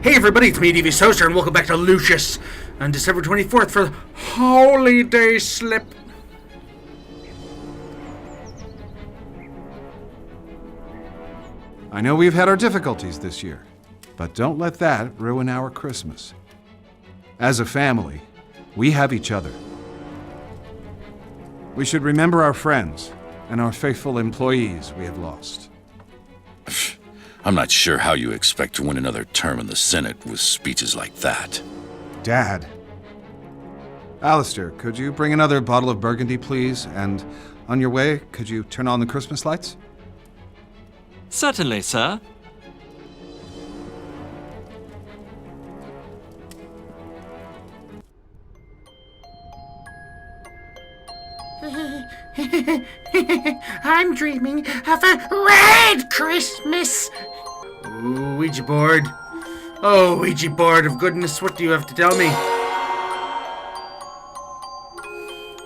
Hey everybody, it's me, Devious Toaster, and welcome back to Lucius on December 24th for Holy Day Slip. I know we've had our difficulties this year, but don't let that ruin our Christmas. As a family, we have each other. We should remember our friends and our faithful employees we have lost. I'm not sure how you expect to win another term in the Senate with speeches like that. Dad. Alistair, could you bring another bottle of Burgundy, please? And on your way, could you turn on the Christmas lights? Certainly, sir. I'm dreaming of a red Christmas. Ooh, Ouija board. Oh, Ouija board of goodness, what do you have to tell me?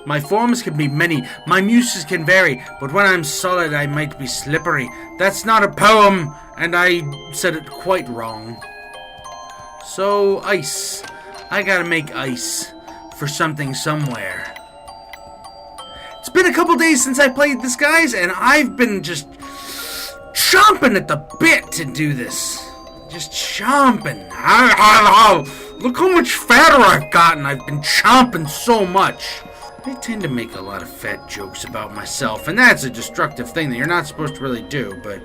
My forms can be many, my muses can vary, but when I'm solid I might be slippery. That's not a poem, and I said it quite wrong. So, ice. I gotta make ice for something somewhere. It's been a couple days since I played this, guys, and I've been just chomping at the bit to do this. Just chomping. Look how much fatter I've gotten. I've been chomping so much. I tend to make a lot of fat jokes about myself, and that's a destructive thing that you're not supposed to really do, but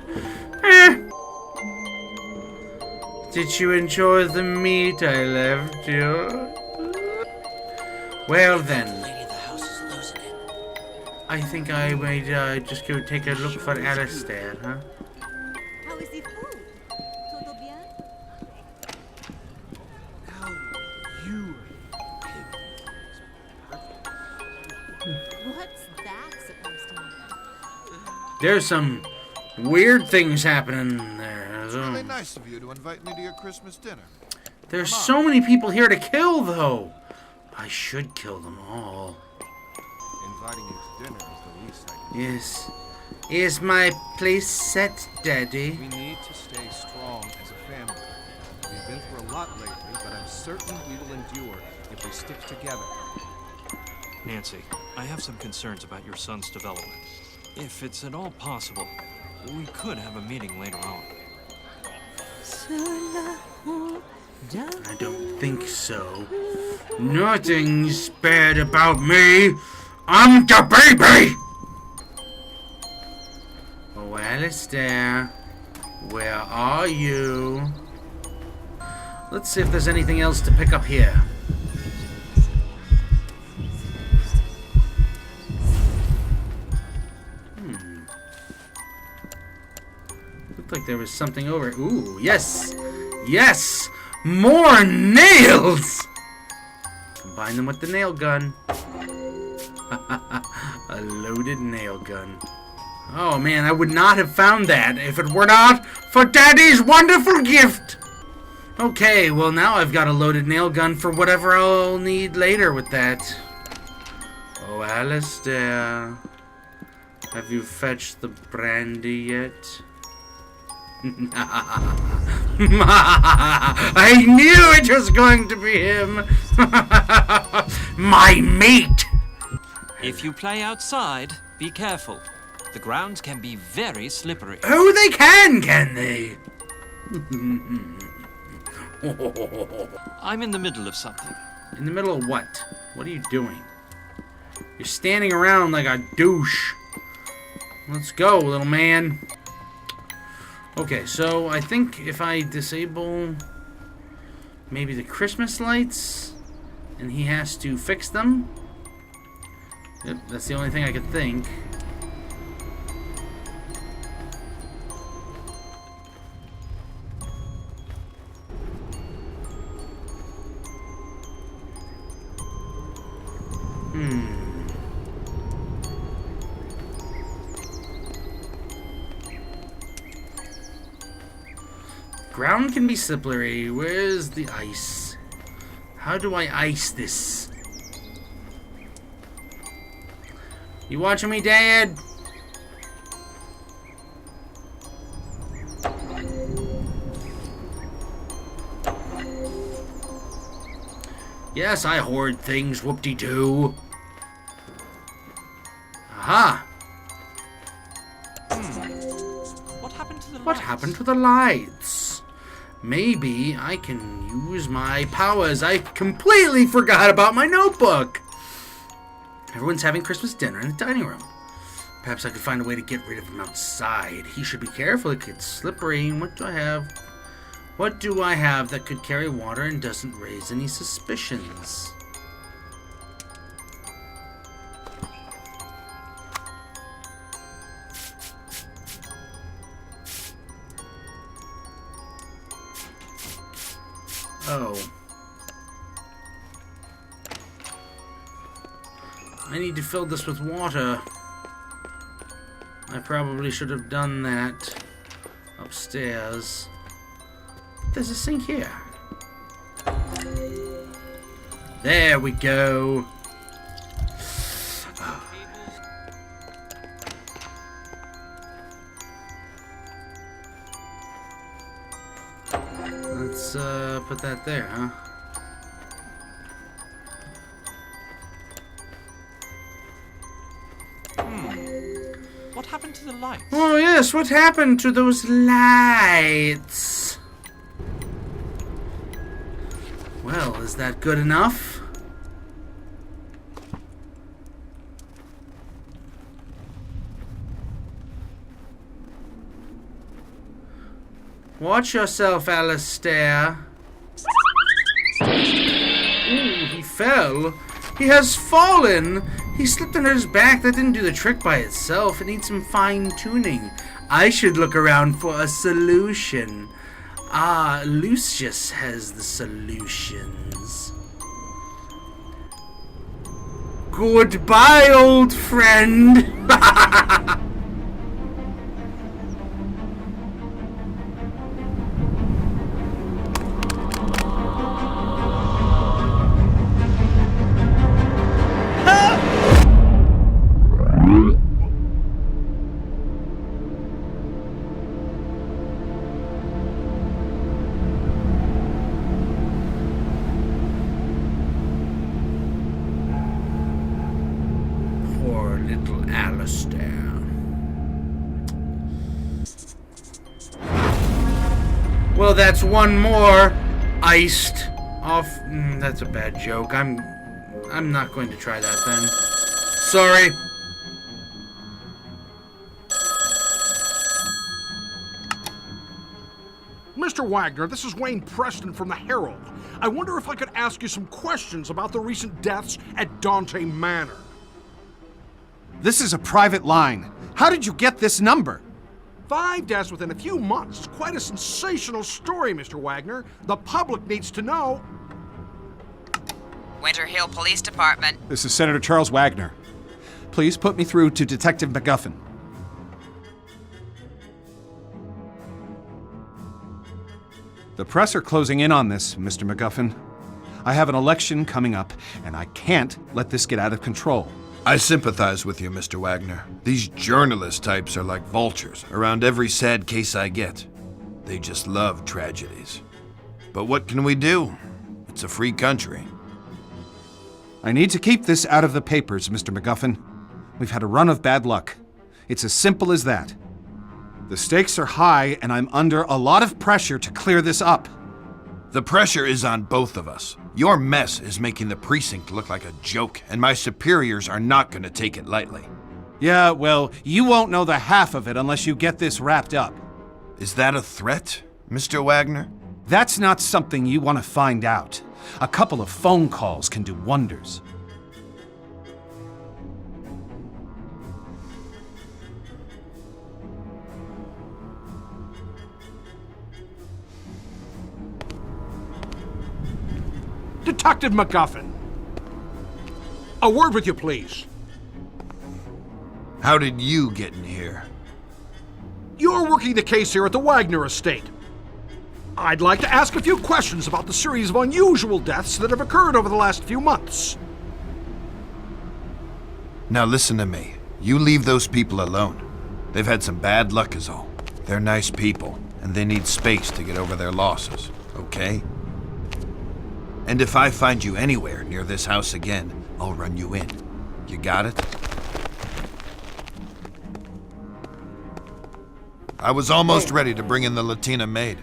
Did you enjoy the meat I left you? Well then, I think I might just go take a look for Alistair, huh? How is the food? Todo bien? What's that supposed to mean? There's some weird things happening there. It's really nice of you to invite me to your Christmas dinner. There's so many people here to kill, though. I should kill them all. Inviting you to dinner is the least I can do. Yes. Is my place set, Daddy? We need to stay strong as a family. We've been through a lot lately, but I'm certain we will endure if we stick together. Nancy, I have some concerns about your son's development. If it's at all possible, we could have a meeting later on. I don't think so. Nothing's bad about me. I'm the baby! Oh, Alistair. Where are you? Let's see if there's anything else to pick up here. Looked like there was something over. Ooh, yes! Yes! More nails! Combine them with the nail gun. A loaded nail gun. Oh man, I would not have found that if it were not for Daddy's wonderful gift! Okay, well now I've got a loaded nail gun for whatever I'll need later with that. Oh, Alistair. Have you fetched the brandy yet? I knew it was going to be him! My mate! If you play outside, be careful. The ground can be very slippery. Oh, they can they? I'm in the middle of something. In the middle of what? What are you doing? You're standing around like a douche. Let's go, little man. Okay, so I think if I disable maybe the Christmas lights and he has to fix them. Yep, that's the only thing I could think. Ground can be slippery. Where's the ice? How do I ice this? You watching me, Dad? Yes, I hoard things, whoop-de-doo. Aha! What happened to the What lights? happened to the lights? Maybe I can use my powers. I completely forgot about my notebook. Everyone's having Christmas dinner in the dining room. Perhaps I could find a way to get rid of him outside. He should be careful. It gets slippery. What do I have? What do I have that could carry water and doesn't raise any suspicions? Oh. I need to fill this with water. I probably should have done that upstairs. There's a sink here. There we go. Let's put that there, huh? What happened to the lights? Oh yes, what happened to those lights? Well, is that good enough? Watch yourself, Alistair. Ooh, he fell. He has fallen. He slipped under his back. That didn't do the trick by itself. It needs some fine-tuning. I should look around for a solution. Ah, Lucius has the solutions. Goodbye, old friend. Poor little Alistair. Well, that's one more iced off. That's a bad joke. I'm not going to try that then. Sorry. Mr. Wagner, this is Wayne Preston from the Herald. I wonder if I could ask you some questions about the recent deaths at Dante Manor. This is a private line. How did you get this number? 5 deaths within a few months is quite a sensational story, Mr. Wagner. The public needs to know. Winter Hill Police Department. This is Senator Charles Wagner. Please put me through to Detective MacGuffin. The press are closing in on this, Mr. MacGuffin. I have an election coming up, and I can't let this get out of control. I sympathize with you, Mr. Wagner. These journalist types are like vultures around every sad case I get. They just love tragedies. But what can we do? It's a free country. I need to keep this out of the papers, Mr. MacGuffin. We've had a run of bad luck. It's as simple as that. The stakes are high, and I'm under a lot of pressure to clear this up. The pressure is on both of us. Your mess is making the precinct look like a joke, and my superiors are not going to take it lightly. Yeah, well, you won't know the half of it unless you get this wrapped up. Is that a threat, Mr. Wagner? That's not something you want to find out. A couple of phone calls can do wonders. Detective MacGuffin. A word with you, please. How did you get in here? You're working the case here at the Wagner estate. I'd like to ask a few questions about the series of unusual deaths that have occurred over the last few months. Now listen to me. You leave those people alone. They've had some bad luck is all. They're nice people, and they need space to get over their losses, okay? And if I find you anywhere near this house again, I'll run you in. You got it? I was almost ready to bring in the Latina maid.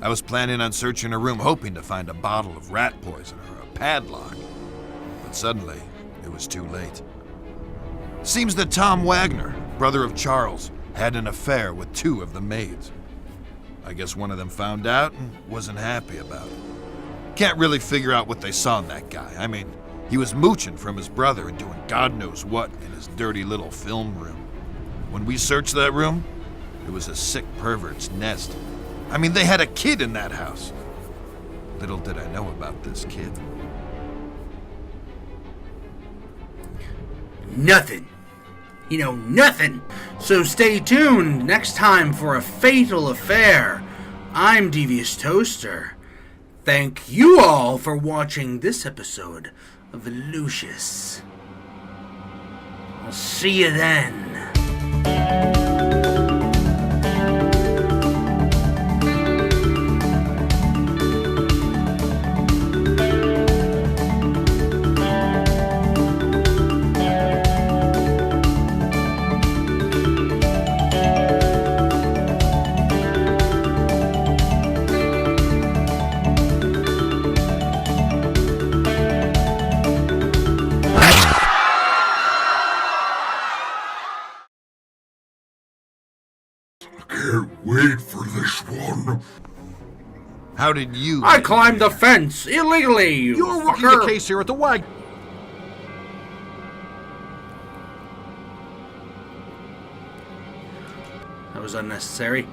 I was planning on searching her room, hoping to find a bottle of rat poison or a padlock. But suddenly, it was too late. Seems that Tom Wagner, brother of Charles, had an affair with 2 of the maids. I guess one of them found out and wasn't happy about it. Can't really figure out what they saw in that guy. I mean, he was mooching from his brother and doing God knows what in his dirty little film room. When we searched that room, it was a sick pervert's nest. I mean, they had a kid in that house. Little did I know about this kid. Nothing. You know, nothing. So stay tuned next time for A Fatal Affair. I'm Devious Toaster. Thank you all for watching this episode of Lucius. I'll see you then. Can't wait for this one. How did you... I climbed the fence illegally, you You're working fucker. the case here at the Wagner. That was unnecessary.